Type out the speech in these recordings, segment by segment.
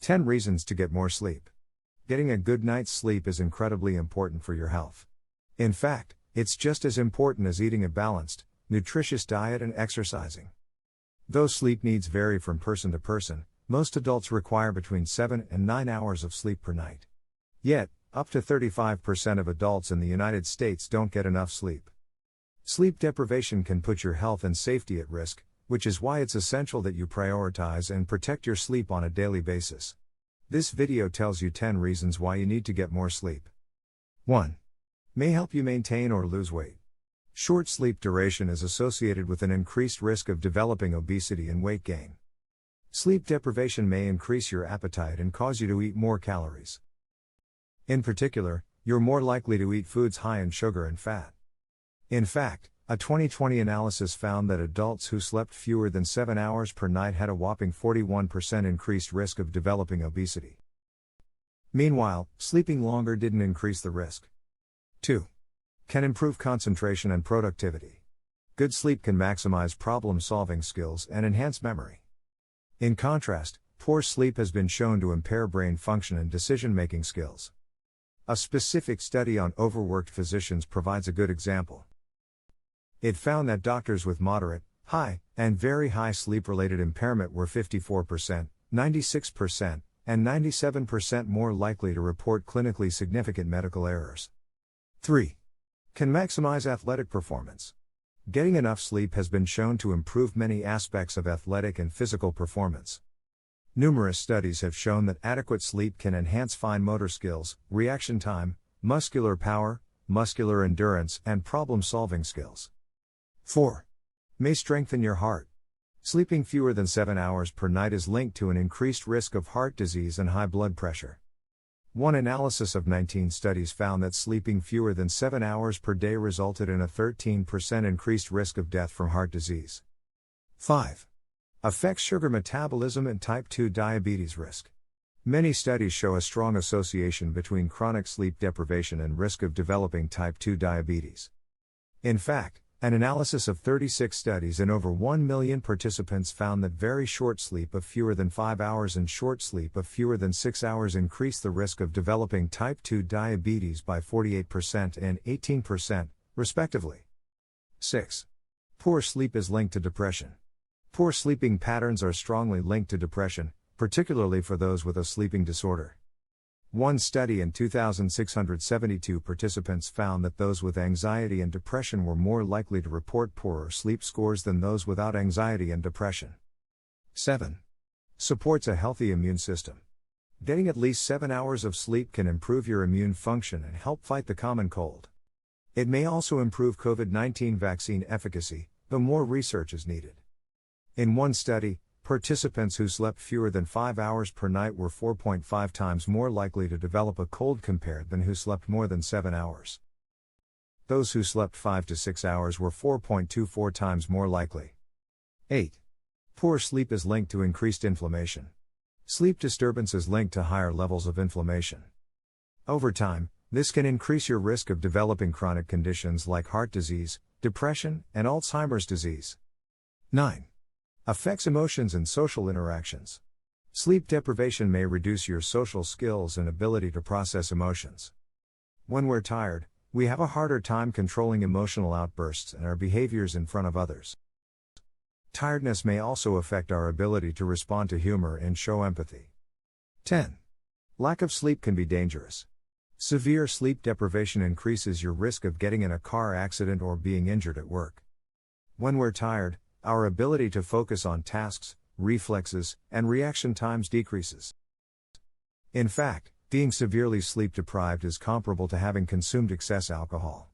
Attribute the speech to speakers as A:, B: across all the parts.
A: 10 reasons to get more sleep. Getting a good night's sleep is incredibly important for your health. In fact, it's just as important as eating a balanced, nutritious diet and exercising. Though sleep needs vary from person to person, most adults require between 7 and 9 hours of sleep per night. Yet, up to 35% of adults in the United States don't get enough sleep. Sleep deprivation can put your health and safety at risk, which is why it's essential that you prioritize and protect your sleep on a daily basis. This video tells you 10 reasons why you need to get more sleep. 1. May help you maintain or lose weight. Short sleep duration is associated with an increased risk of developing obesity and weight gain. Sleep deprivation may increase your appetite and cause you to eat more calories. In particular, you're more likely to eat foods high in sugar and fat. In fact, a 2020 analysis found that adults who slept fewer than 7 hours per night had a whopping 41% increased risk of developing obesity. Meanwhile, sleeping longer didn't increase the risk. 2. Can improve concentration and productivity. Good sleep can maximize problem-solving skills and enhance memory. In contrast, poor sleep has been shown to impair brain function and decision-making skills. A specific study on overworked physicians provides a good example. It found that doctors with moderate, high, and very high sleep-related impairment were 54%, 96%, and 97% more likely to report clinically significant medical errors. 3. Can maximize athletic performance. Getting enough sleep has been shown to improve many aspects of athletic and physical performance. Numerous studies have shown that adequate sleep can enhance fine motor skills, reaction time, muscular power, muscular endurance, and problem-solving skills. 4. May strengthen your heart. Sleeping fewer than 7 hours per night is linked to an increased risk of heart disease and high blood pressure. One analysis of 19 studies found that sleeping fewer than 7 hours per day resulted in a 13% increased risk of death from heart disease. 5. Affects sugar metabolism and type 2 diabetes risk. Many studies show a strong association between chronic sleep deprivation and risk of developing type 2 diabetes. In fact, an analysis of 36 studies in over 1 million participants found that very short sleep of fewer than 5 hours and short sleep of fewer than 6 hours increase the risk of developing type 2 diabetes by 48% and 18%, respectively. 6. Poor sleep is linked to depression. Poor sleeping patterns are strongly linked to depression, particularly for those with a sleeping disorder. One study in 2,672 participants found that those with anxiety and depression were more likely to report poorer sleep scores than those without anxiety and depression. 7. Supports a healthy immune system. Getting at least 7 hours of sleep can improve your immune function and help fight the common cold. It may also improve COVID-19 vaccine efficacy, though more research is needed. In one study, participants who slept fewer than 5 hours per night were 4.5 times more likely to develop a cold compared than who slept more than 7 hours. Those who slept 5 to 6 hours were 4.24 times more likely. 8. Poor sleep is linked to increased inflammation. Sleep disturbance is linked to higher levels of inflammation. Over time, this can increase your risk of developing chronic conditions like heart disease, depression, and Alzheimer's disease. 9. Affects emotions and social interactions. Sleep deprivation may reduce your social skills and ability to process emotions. When we're tired, we have a harder time controlling emotional outbursts and our behaviors in front of others. Tiredness may also affect our ability to respond to humor and show empathy. 10. Lack of sleep can be dangerous. Severe sleep deprivation increases your risk of getting in a car accident or being injured at work. When we're tired, our ability to focus on tasks, reflexes, and reaction times decreases. In fact, being severely sleep deprived is comparable to having consumed excess alcohol.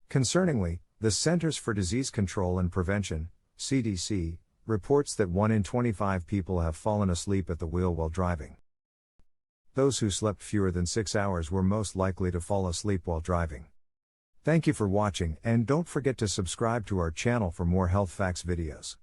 A: Concerningly, the Centers for Disease Control and Prevention, CDC, reports that 1 in 25 people have fallen asleep at the wheel while driving. Those who slept fewer than 6 hours were most likely to fall asleep while driving. Thank you for watching, and don't forget to subscribe to our channel for more health facts videos.